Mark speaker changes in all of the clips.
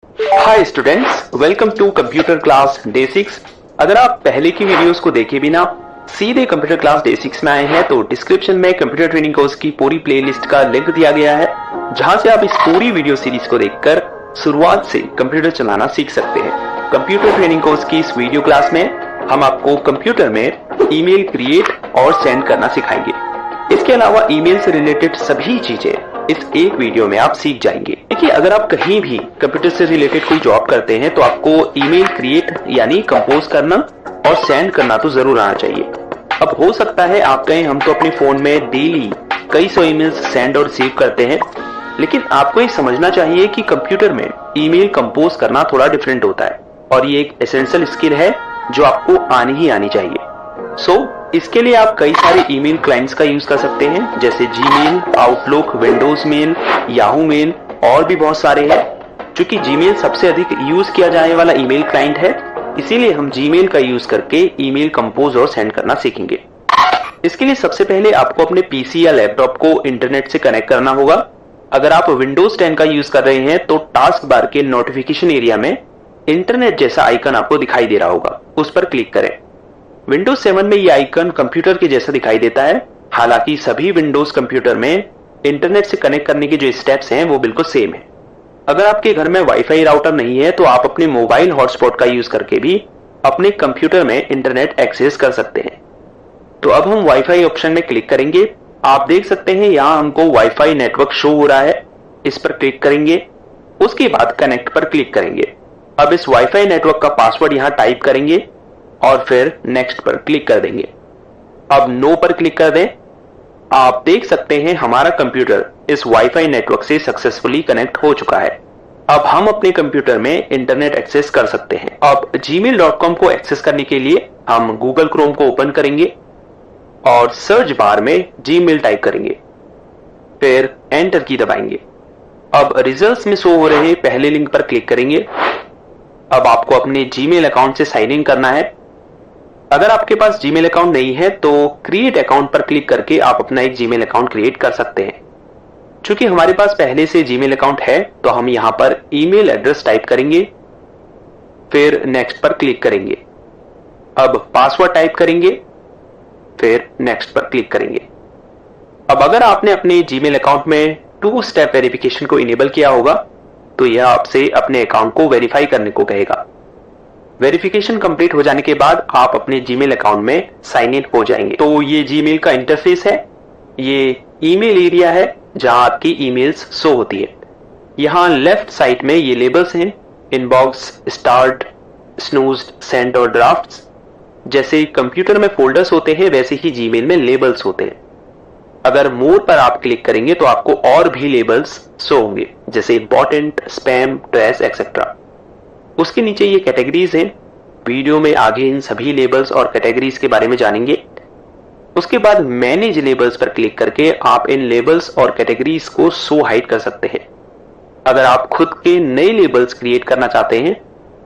Speaker 1: Hi students, welcome to computer class day 6। अगर आप पहले की वीडियोस को देखे बिना सीधे कंप्यूटर क्लास डे 6 में आए हैं तो डिस्क्रिप्शन में कंप्यूटर ट्रेनिंग कोर्स की पूरी प्लेलिस्ट का लिंक दिया गया है, जहां से आप इस पूरी वीडियो सीरीज को देखकर शुरुआत से कंप्यूटर चलाना सीख सकते हैं। कंप्यूटर ट्रेनिंग कोर्स की इस वीडियो क्लास में हम आपको कंप्यूटर में ईमेल क्रिएट और सेंड करना सिखाएंगे। इसके अलावा ईमेल से रिलेटेड सभी चीजें इस एक वीडियो में आप सीख जाएंगे। देखिए, अगर आप कहीं भी कंप्यूटर से रिलेटेड कोई जॉब करते हैं तो आपको ईमेल क्रिएट यानी कंपोज करना और सेंड करना तो जरूर आना चाहिए। अब हो सकता है आप कहें हम तो अपने फोन में डेली कई सौ ईमेल्स सेंड और रिसीव करते हैं, लेकिन आपको ये समझना चाहिए कि कंप्यूटर में ईमेल कंपोज करना थोड़ा डिफरेंट होता है और ये एक एसेंशियल स्किल है जो आपको आनी ही आनी चाहिए। इसके लिए आप कई सारे ईमेल क्लाइंट्स का यूज कर सकते हैं, जैसे Gmail, Outlook, Windows mail, Yahoo mail और भी बहुत सारे हैं। चूंकि जीमेल सबसे अधिक यूज किया जाने वाला ईमेल क्लाइंट है, इसीलिए हम जीमेल का यूज करके ईमेल कंपोज और सेंड करना सीखेंगे। इसके लिए सबसे पहले आपको अपने पीसी या लैपटॉप को इंटरनेट से कनेक्ट करना होगा। अगर आप विंडोज 10 का यूज कर रहे हैं तो टास्क बार के नोटिफिकेशन एरिया में इंटरनेट जैसा आइकन आपको दिखाई दे रहा होगा, उस पर क्लिक करें। विंडोज 7 में ये आइकन कंप्यूटर के जैसा दिखाई देता है, हालांकि सभी विंडोज कंप्यूटर में इंटरनेट से कनेक्ट करने के जो स्टेप्स हैं वो बिल्कुल सेम है। अगर आपके घर में वाईफाई राउटर नहीं है तो आप अपने मोबाइल हॉटस्पॉट का यूज करके भी अपने कंप्यूटर में इंटरनेट एक्सेस कर सकते हैं। तो अब हम वाईफाई ऑप्शन में क्लिक करेंगे। आप देख सकते हैं यहाँ हमको वाईफाई नेटवर्क शो हो रहा है, इस पर क्लिक करेंगे। उसके बाद कनेक्ट पर क्लिक करेंगे। अब इस वाईफाई नेटवर्क का पासवर्ड यहाँ टाइप करेंगे और फिर नेक्स्ट पर क्लिक कर देंगे। अब नो पर क्लिक कर दें। आप देख सकते हैं हमारा कंप्यूटर इस वाईफाई नेटवर्क से सक्सेसफुली कनेक्ट हो चुका है। अब हम अपने कंप्यूटर में इंटरनेट एक्सेस कर सकते हैं। अब gmail.com को एक्सेस करने के लिए हम गूगल क्रोम को ओपन करेंगे और सर्च बार में जीमेल टाइप करेंगे, फिर एंटर की दबाएंगे। अब रिजल्ट्स में शो हो रहे पहले लिंक पर क्लिक करेंगे। अब आपको अपने जीमेल अकाउंट से साइन इन करना है। अगर आपके पास जीमेल अकाउंट नहीं है तो क्रिएट अकाउंट पर क्लिक करके आप अपना एक जीमेल अकाउंट क्रिएट कर सकते हैं। चूंकि हमारे पास पहले से जीमेल अकाउंट है तो हम यहां पर ईमेल एड्रेस टाइप करेंगे, फिर नेक्स्ट पर क्लिक करेंगे। अब पासवर्ड टाइप करेंगे, फिर नेक्स्ट पर क्लिक करेंगे। अब अगर आपने अपने जीमेल अकाउंट में 2 स्टेप वेरिफिकेशन को इनेबल किया होगा तो यह आपसे अपने अकाउंट को वेरीफाई करने को कहेगा। वेरिफिकेशन कंप्लीट हो जाने के बाद आप अपने जीमेल अकाउंट में साइन इन हो जाएंगे। तो ये जीमेल का इंटरफेस है, ये ईमेल एरिया है जहां आपकी ईमेल्स शो होती है। यहां लेफ्ट साइड में ये लेबल्स हैं, इनबॉक्स, स्टार्ट, स्नूज्ड, सेंड और ड्राफ्ट्स। जैसे कंप्यूटर में फोल्डर्स होते हैं वैसे ही जीमेल में लेबल्स होते हैं। अगर मोर पर आप क्लिक करेंगे तो आपको और भी लेबल्स शो होंगे, जैसे इंपॉर्टेंट, स्पैम, ट्रैश एक्सेट्रा। उसके नीचे ये कैटेगरीज हैं। वीडियो में आगे इन सभी लेबल्स और कैटेगरीज के बारे में जानेंगे। उसके बाद मैनेज लेबल्स पर क्लिक करके आप इन लेबल्स और कैटेगरीज को शो हाइड कर सकते हैं। अगर आप खुद के नए लेबल्स क्रिएट करना चाहते हैं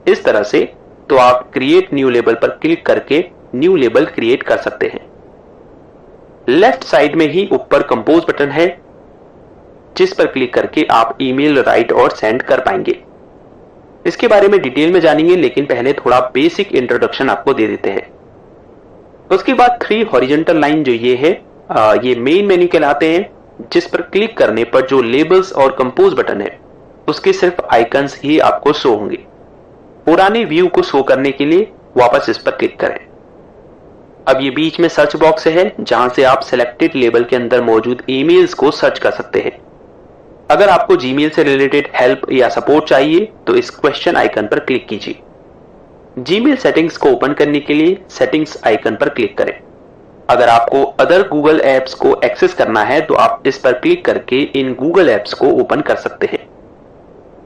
Speaker 1: इस तरह से, तो आप क्रिएट न्यू लेबल पर क्लिक करके न्यू लेबल क्रिएट कर सकते हैं। लेफ्ट साइड में ही ऊपर कंपोज बटन है, जिस पर क्लिक करके आप ईमेल राइट और सेंड कर पाएंगे। इसके बारे में डिटेल में जानेंगे, लेकिन पहले थोड़ा बेसिक इंट्रोडक्शन आपको दे देते हैं। उसके बाद 3 हॉरिजॉन्टल लाइन जो ये है, ये मेन मेन्यू कहलाते हैं, जिस पर क्लिक करने पर जो लेबल्स और कंपोज बटन है उसके सिर्फ आइकन्स ही आपको शो होंगे। पुराने व्यू को शो करने के लिए वापस इस पर क्लिक करें। अब ये बीच में सर्च बॉक्स है जहां से आप सिलेक्टेड लेबल के अंदर मौजूद ईमेल्स को सर्च कर सकते हैं। अगर आपको जीमेल से रिलेटेड हेल्प या सपोर्ट चाहिए तो इस क्वेश्चन आइकन पर क्लिक कीजिए। जीमेल सेटिंग्स को ओपन करने के लिए सेटिंग्स आइकन पर क्लिक करें। अगर आपको अदर गूगल एप्स को एक्सेस करना है तो आप इस पर क्लिक करके इन गूगल एप्स को ओपन कर सकते हैं।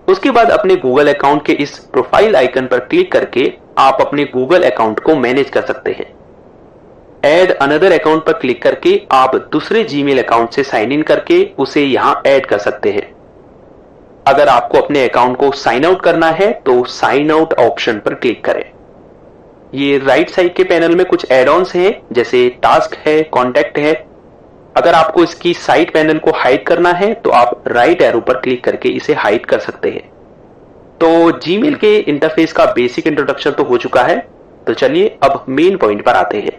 Speaker 1: उसके बाद अपने गूगल अकाउंट के इस प्रोफाइल आइकन पर क्लिक करके आप अपने गूगल अकाउंट को मैनेज कर सकते हैं। ऐड अनदर अकाउंट पर क्लिक करके आप दूसरे जीमेल अकाउंट से साइन इन करके उसे यहां ऐड कर सकते हैं। अगर आपको अपने अकाउंट को साइन आउट करना है तो साइन आउट ऑप्शन पर क्लिक करें। ये राइट साइड के पैनल में कुछ एड ऑन्स हैं, जैसे टास्क है, कॉन्टैक्ट है। अगर आपको इसकी साइड पैनल को हाइड करना है तो आप राइट एरो पर क्लिक करके इसे हाइड कर सकते हैं। तो जीमेल के इंटरफेस का बेसिक इंट्रोडक्शन तो हो चुका है, तो चलिए अब मेन पॉइंट पर आते हैं।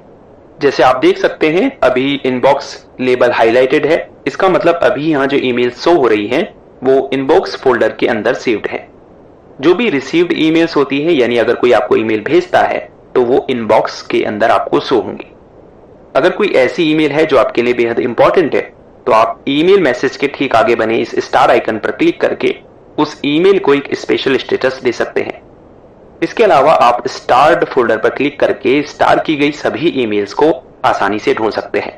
Speaker 1: जैसे आप देख सकते हैं अभी इनबॉक्स लेबल हाईलाइटेड है, इसका मतलब अभी यहाँ जो ईमेल शो हो रही हैं वो इनबॉक्स फोल्डर के अंदर सेव्ड है। जो भी रिसीव्ड ईमेल्स होती है, यानी अगर कोई आपको ईमेल भेजता है तो वो इनबॉक्स के अंदर आपको शो होंगी। अगर कोई ऐसी ईमेल है जो आपके लिए बेहद इंपॉर्टेंट है तो आप ईमेल मैसेज के ठीक आगे बने इस स्टार आइकन पर क्लिक करके उस ईमेल को एक स्पेशल स्टेटस दे सकते हैं। इसके अलावा आप स्टार्ड फोल्डर पर क्लिक करके स्टार की गई सभी ईमेल्स को आसानी से ढूंढ सकते हैं।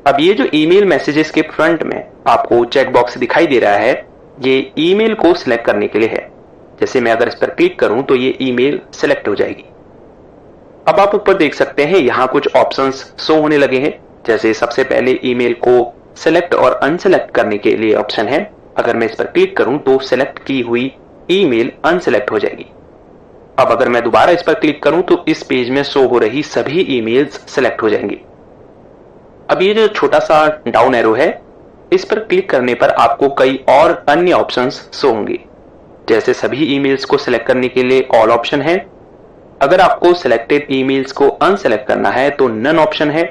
Speaker 1: अब ये जो ईमेल मैसेजेस के फ्रंट में आपको चेक बॉक्स दिखाई दे रहा है, ये ईमेल को सिलेक्ट करने के लिए है। जैसे मैं अगर इस पर क्लिक करूं तो ये ईमेल सिलेक्ट हो जाएगी। अब आप ऊपर देख सकते हैं यहां कुछ ऑप्शंस शो होने लगे हैं। जैसे सबसे पहले ईमेल को सिलेक्ट और अनसेलेक्ट करने के लिए ऑप्शन है। अगर मैं इस पर क्लिक करूं तो सिलेक्ट की हुई ईमेल अनसेलेक्ट हो जाएगी। अब अगर मैं दोबारा इस पर क्लिक करूं तो इस पेज में शो हो रही सभी ईमेल्स सिलेक्ट हो जाएंगी। अब ये जो छोटा सा डाउन एरो है, इस पर क्लिक करने पर आपको कई और अन्य ऑप्शंस शो होंगे। जैसे सभी ईमेल्स को सिलेक्ट करने के लिए ऑल ऑप्शन है। अगर आपको सिलेक्टेड ईमेल्स को अनसेलेक्ट करना है तो नन ऑप्शन है।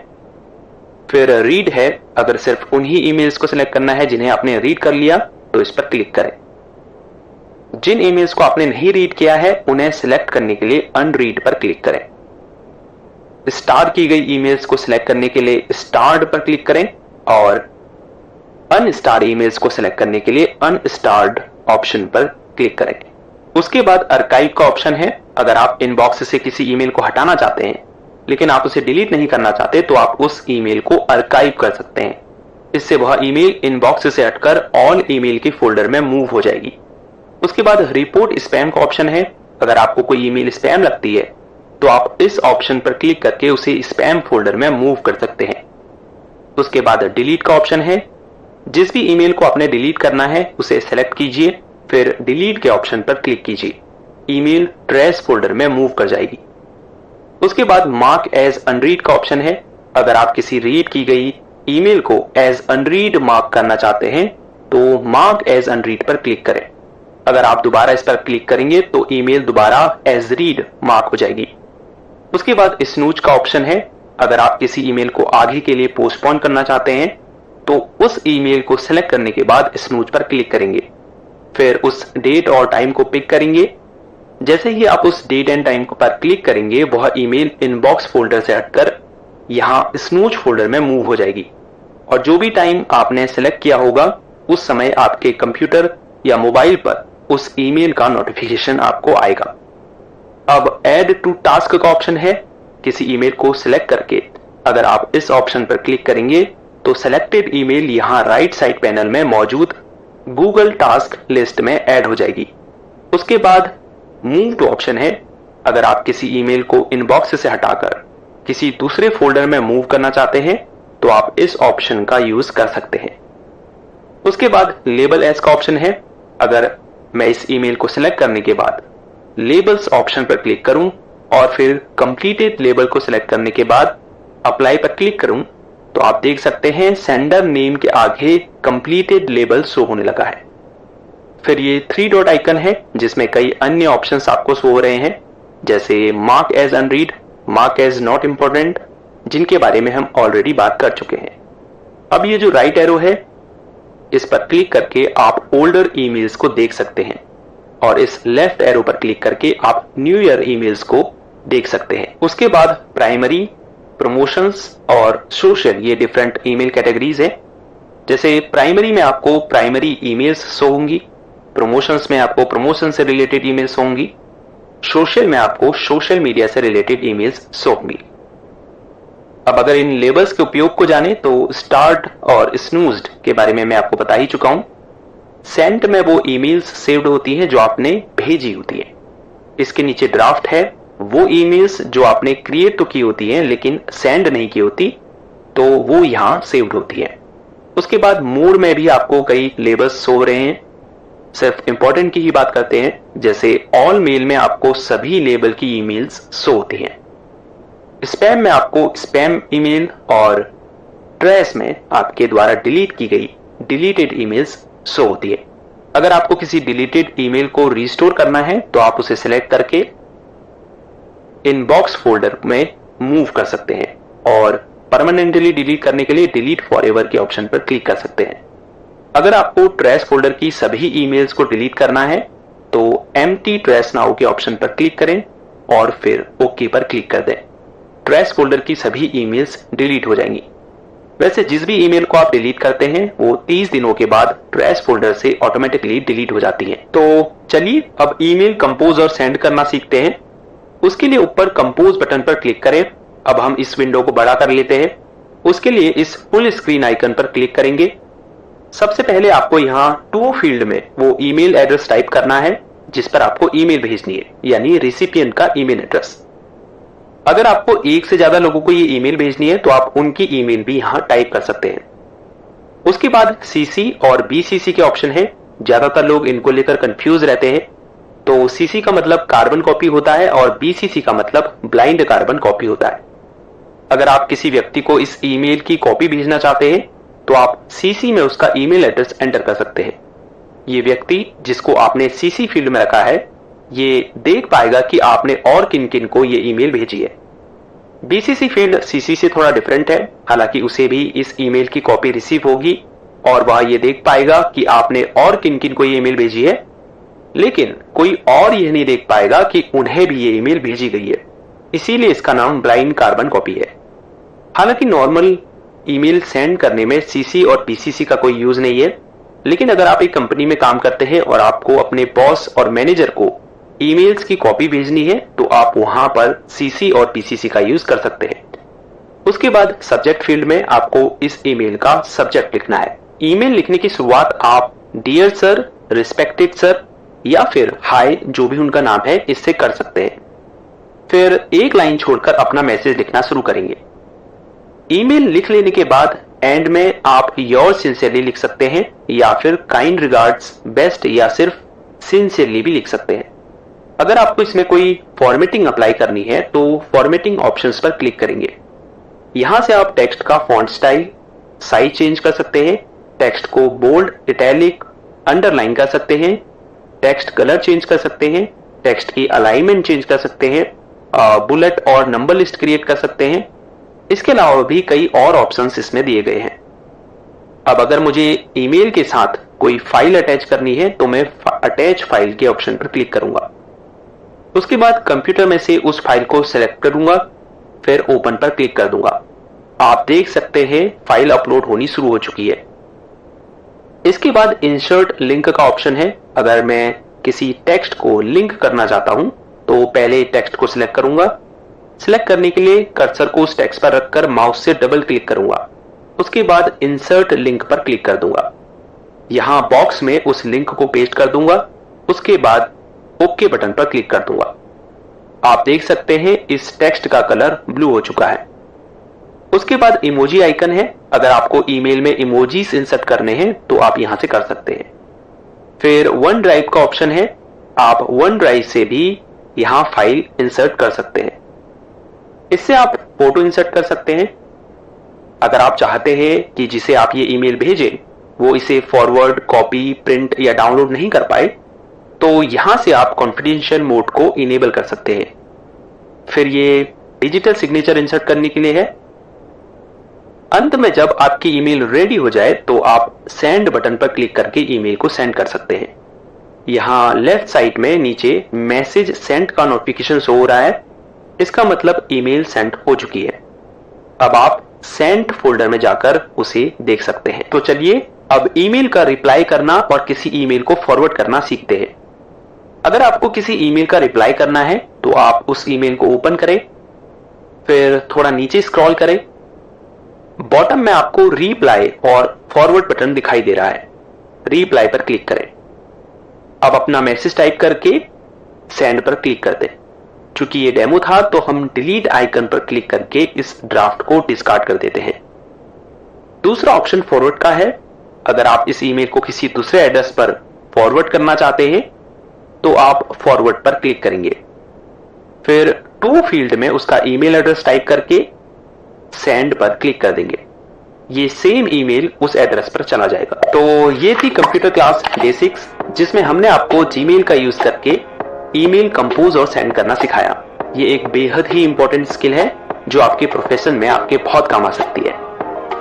Speaker 1: फिर रीड है, अगर सिर्फ उन्हीं ईमेल्स को सिलेक्ट करना है जिन्हें आपने रीड कर लिया तो इस पर क्लिक करें। जिन ईमेल्स को आपने नहीं रीड किया है उन्हें सिलेक्ट करने के लिए अनरीड पर क्लिक करें। स्टार की गई ईमेल्स को सिलेक्ट करने के लिए स्टार्ड पर क्लिक करें और अनस्टार ईमेल्स को सिलेक्ट करने के लिए अनस्टार्ड ऑप्शन पर क्लिक करें। उसके बाद आर्काइव का ऑप्शन है। अगर आप इनबॉक्स से किसी ईमेल को हटाना चाहते हैं लेकिन आप उसे डिलीट नहीं करना चाहते तो आप उस ईमेल को आर्काइव कर सकते हैं। इससे वह ईमेल इनबॉक्स से हटकर ऑल ईमेल के फोल्डर में मूव हो जाएगी। उसके बाद रिपोर्ट स्पैम का ऑप्शन है। अगर आपको कोई ईमेल स्पैम लगती है तो आप इस ऑप्शन पर क्लिक करके उसे स्पैम फोल्डर में मूव कर सकते हैं। उसके बाद डिलीट का ऑप्शन है। जिस भी ईमेल को आपने डिलीट करना है उसे सेलेक्ट कीजिए, फिर डिलीट के ऑप्शन पर क्लिक कीजिए। ईमेल ट्रैश फोल्डर में मूव कर जाएगी। उसके बाद मार्क एज अनरीड का ऑप्शन है। अगर आप किसी रीड की गई ईमेल को एज अनरीड मार्क करना चाहते हैं तो मार्क एज अनरीड पर क्लिक करें। अगर आप दोबारा इस पर क्लिक करेंगे तो ईमेल दोबारा एज रीड मार्क हो जाएगी। उसके बाद स्नूज का ऑप्शन है। अगर आप किसी ईमेल को आगे के लिए पोस्टपोन करना चाहते हैं तो उस ईमेल को सिलेक्ट करने के बाद स्नूज पर क्लिक करेंगे, फिर उस डेट और टाइम को पिक करेंगे। जैसे ही आप उस डेट एंड टाइम पर क्लिक करेंगे वह ईमेल इनबॉक्स फोल्डर से हटकर यहां स्नूज फोल्डर में मूव हो जाएगी और जो भी टाइम आपने सेलेक्ट किया होगा उस समय आपके कंप्यूटर या मोबाइल पर उस ईमेल का नोटिफिकेशन आपको आएगा। अब ऐड टू टास्क का ऑप्शन है। किसी ईमेल को सिलेक्ट करके अगर आप इस ऑप्शन पर क्लिक करेंगे तो सिलेक्टेड ईमेल यहां राइट साइड पैनल में मौजूद गूगल टास्क लिस्ट में ऐड हो जाएगी। उसके बाद मूव टू ऑप्शन है। अगर आप किसी ईमेल को इनबॉक्स से हटाकर किसी दूसरे फोल्डर में मूव करना चाहते हैं तो आप इस ऑप्शन का यूज कर सकते हैं। उसके बाद लेबल एज का ऑप्शन है। अगर मैं इस ईमेल को सिलेक्ट करने के बाद लेबल्स ऑप्शन पर क्लिक करूं और फिर कंप्लीटेड लेबल को सिलेक्ट करने के बाद अप्लाई पर क्लिक करूं तो आप देख सकते हैं सेंडर नेम के आगे कंप्लीटेड लेबल शो होने लगा है। फिर ये 3 डॉट आइकन है जिसमें कई अन्य ऑप्शंस आपको शो हो रहे हैं, जैसे mark as unread, mark as not important, जिनके बारे में हम ऑलरेडी बात कर चुके हैं। अब ये जो राइट एरो है इस पर क्लिक करके आप ओल्डर ईमेल्स को देख सकते हैं और इस लेफ्ट एरो पर क्लिक करके आप न्यू ईयर ईमेल्स को देख सकते हैं। उसके बाद प्राइमरी, प्रमोशंस और सोशल, ये डिफरेंट ईमेल कैटेगरीज है। जैसे प्राइमरी में आपको प्राइमरी ईमेल्स शो होंगी, प्रमोशंस में आपको प्रमोशन से रिलेटेड ईमेल्स होंगी, सोशल में आपको सोशल मीडिया से रिलेटेड ईमेल्स शो होंगी। अब अगर इन लेबल्स के उपयोग को जाने तो स्टार्ट और स्नूज्ड के बारे में मैं आपको बता ही चुका हूं। सेंट में वो ईमेल्स सेव्ड होती हैं जो आपने भेजी होती है। इसके नीचे ड्राफ्ट है, वो ईमेल्स जो आपने क्रिएट तो की होती हैं लेकिन सेंड नहीं की होती, तो वो यहां सेव्ड होती है। उसके बाद मोर में भी आपको कई लेबल्स शो हो रहे हैं। सिर्फ इंपॉर्टेंट की ही बात करते हैं, जैसे ऑल मेल में आपको सभी लेबल की ईमेल्स शो होती हैं। स्पैम में आपको स्पैम ईमेल और ट्रैश में आपके द्वारा डिलीट की गई डिलीटेड ईमेल्स शो होती है। अगर आपको किसी डिलीटेड ईमेल को रिस्टोर करना है तो आप उसे सिलेक्ट करके इनबॉक्स फोल्डर में मूव कर सकते हैं और परमानेंटली डिलीट करने के लिए डिलीट फॉरएवर के ऑप्शन पर क्लिक कर सकते हैं। अगर आपको ट्रैश फोल्डर की सभी ईमेल्स को डिलीट करना है तो एम्प्टी ट्रैश नाउ के ऑप्शन पर क्लिक करें और फिर ओके पर क्लिक कर दें। ट्रैश फोल्डर की सभी ईमेल्स डिलीट हो जाएंगी। वैसे जिस भी ईमेल को आप डिलीट करते हैं वो 30 दिनों के बाद ट्रैश फोल्डर से ऑटोमेटिकली डिलीट हो जाती है। तो चलिए अब ईमेल कंपोज और सेंड करना सीखते हैं। उसके लिए ऊपर कंपोज बटन पर क्लिक करें। अब हम इस विंडो को बड़ा कर लेते हैं। उसके लिए इस फुल स्क्रीन आइकन पर क्लिक करेंगे। सबसे पहले आपको यहाँ टू फील्ड में वो ईमेल एड्रेस टाइप करना है जिस पर आपको ईमेल भेजनी है, यानी रिसिपिएंट का ईमेल एड्रेस। अगर आपको एक से ज्यादा लोगों को ये ईमेल भेजनी है तो आप उनकी ईमेल भी यहाँ टाइप कर सकते हैं। उसके बाद सीसी और बीसीसी के ऑप्शन है। ज्यादातर लोग इनको लेकर कंफ्यूज रहते हैं। तो सीसी का मतलब कार्बन कॉपी होता है और बीसीसी का मतलब ब्लाइंड कार्बन कॉपी होता है। अगर आप किसी व्यक्ति को इस ईमेल की कॉपी भेजना चाहते हैं तो आप सीसी में उसका ईमेल एड्रेस एंटर कर सकते हैं। ये व्यक्ति जिसको आपने सीसी फील्ड में रखा है ये देख पाएगा कि आपने और किन किन को ये ईमेल भेजी है। बीसीसी फील्ड सीसी से थोड़ा डिफरेंट है, हालांकि उसे भी इस ईमेल की कॉपी रिसीव होगी और वह ये देख पाएगा कि आपने और किन किन को ये ईमेल भेजी है, लेकिन कोई और यह नहीं देख पाएगा कि उन्हें भी ये ईमेल भेजी गई है। इसीलिए इसका नाम ब्लाइंड कार्बन कॉपी है। हालांकि नॉर्मल ईमेल सेंड करने में सीसी और बीसीसी का कोई यूज नहीं है, लेकिन अगर आप एक कंपनी में काम करते हैं और आपको अपने बॉस और मैनेजर को ईमेल्स की कॉपी भेजनी है तो आप वहां पर सीसी और पीसीसी का यूज कर सकते हैं। उसके बाद सब्जेक्ट फील्ड में आपको इस ईमेल का सब्जेक्ट लिखना है। ईमेल लिखने की शुरुआत आप डियर सर, रिस्पेक्टेड सर या फिर हाय, जो भी उनका नाम है, इससे कर सकते हैं। फिर एक लाइन छोड़कर अपना मैसेज लिखना शुरू करेंगे। ईमेल लिख लेने के बाद एंड में आप योर सिंसियरली लिख सकते हैं या फिर काइंड रिगार्ड्स, बेस्ट या सिर्फ सिंसियरली भी लिख सकते हैं। अगर आपको इसमें कोई फॉर्मेटिंग अप्लाई करनी है तो फॉर्मेटिंग ऑप्शंस पर क्लिक करेंगे। यहां से आप टेक्स्ट का फॉन्ट स्टाइल, साइज चेंज कर सकते हैं, टेक्स्ट को बोल्ड, इटैलिक, अंडरलाइन कर सकते हैं, टेक्स्ट कलर चेंज कर सकते हैं, टेक्स्ट की अलाइनमेंट चेंज कर सकते हैं, बुलेट और नंबर लिस्ट क्रिएट कर सकते हैं। इसके अलावा भी कई और ऑप्शंस इसमें दिए गए हैं। अब अगर मुझे ईमेल के साथ कोई फाइल अटैच करनी है तो मैं अटैच फाइल के ऑप्शन पर क्लिक करूंगा। उसके बाद कंप्यूटर में से उस फाइल को सिलेक्ट करूंगा, फिर ओपन पर क्लिक कर दूंगा। आप देख सकते हैं फाइल अपलोड होनी शुरू हो चुकी है। इसके बाद इंसर्ट लिंक का ऑप्शन है। अगर मैं किसी टेक्स्ट को लिंक करना चाहता हूं तो पहले टेक्स्ट को सिलेक्ट करूंगा। सिलेक्ट करने के लिए कर्सर को उस टेक्स्ट पर रखकर माउस से डबल क्लिक करूंगा। उसके बाद इंसर्ट लिंक पर क्लिक कर दूंगा। यहां बॉक्स में उस लिंक को पेस्ट कर दूंगा। उसके बाद ओके बटन पर क्लिक कर दूंगा। आप देख सकते हैं इस टेक्स्ट का कलर ब्लू हो चुका है। उसके बाद इमोजी आइकन है। अगर आपको ईमेल में इमोजीज इंसर्ट करने हैं तो आप यहां से कर सकते हैं। फिर वन ड्राइव का ऑप्शन है। आप वन ड्राइव से भी यहां फाइल इंसर्ट कर सकते हैं। इससे आप फोटो इंसर्ट कर सकते हैं। अगर आप चाहते हैं कि जिसे आप ये ईमेल भेजें वो इसे फॉरवर्ड, कॉपी, प्रिंट या डाउनलोड नहीं कर पाए तो यहां से आप कॉन्फिडेंशियल मोड को इनेबल कर सकते हैं। फिर ये डिजिटल सिग्नेचर इंसर्ट करने के लिए है। अंत में जब आपकी ईमेल रेडी हो जाए तो आप सेंड बटन पर क्लिक करके ईमेल को सेंड कर सकते हैं। यहां लेफ्ट साइड में नीचे मैसेज सेंड का नोटिफिकेशन शो हो रहा है। इसका मतलब ईमेल सेंड हो चुकी है। अब आप सेंड फोल्डर में जाकर उसे देख सकते हैं। तो चलिए अब ईमेल का रिप्लाई करना और किसी ईमेल को फॉरवर्ड करना सीखते हैं। अगर आपको किसी ईमेल का रिप्लाई करना है तो आप उस ईमेल को ओपन करें, फिर थोड़ा नीचे स्क्रॉल करें। बॉटम में आपको रिप्लाई और फॉरवर्ड बटन दिखाई दे रहा है। रिप्लाई पर क्लिक करें। अब अपना मैसेज टाइप करके सेंड पर क्लिक कर दें। चूंकि ये डेमो था तो हम डिलीट आइकन पर क्लिक करके इस ड्राफ्ट को डिस्कार्ड कर देते हैं। दूसरा ऑप्शन फॉरवर्ड का है। अगर आप इस ईमेल को किसी दूसरे एड्रेस पर फॉरवर्ड करना चाहते हैं तो आप फॉरवर्ड पर क्लिक करेंगे। फिर टू फील्ड में उसका ईमेल एड्रेस टाइप करके सेंड पर क्लिक कर देंगे। ये सेम ईमेल उस एड्रेस पर चला जाएगा। तो ये थी कंप्यूटर क्लास डे 6, जिसमें हमने आपको जीमेल का यूज करके ईमेल कंपोज और सेंड करना सिखाया। ये एक बेहद ही इंपॉर्टेंट स्किल है जो आपके प्रोफेशन में आपके बहुत काम आ सकती है।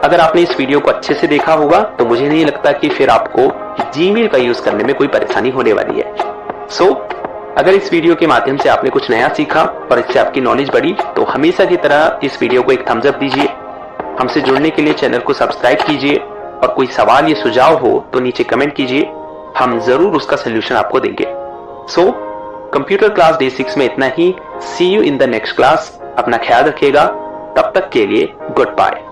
Speaker 1: अगर आपने इस वीडियो को अच्छे से देखा होगा तो मुझे नहीं लगता कि फिर आपको जीमेल का यूज करने में कोई परेशानी होने वाली है। अगर इस वीडियो के माध्यम से आपने कुछ नया सीखा और इससे आपकी नॉलेज बढ़ी तो हमेशा की तरह इस वीडियो को एक थम्स अप दीजिए। हमसे जुड़ने के लिए चैनल को सब्सक्राइब कीजिए और कोई सवाल या सुझाव हो तो नीचे कमेंट कीजिए, हम जरूर उसका सोल्यूशन आपको देंगे। कंप्यूटर क्लास डे 6 में इतना ही। See you in the next class. अपना ख्याल रखिएगा। तब तक के लिए गुड बाय।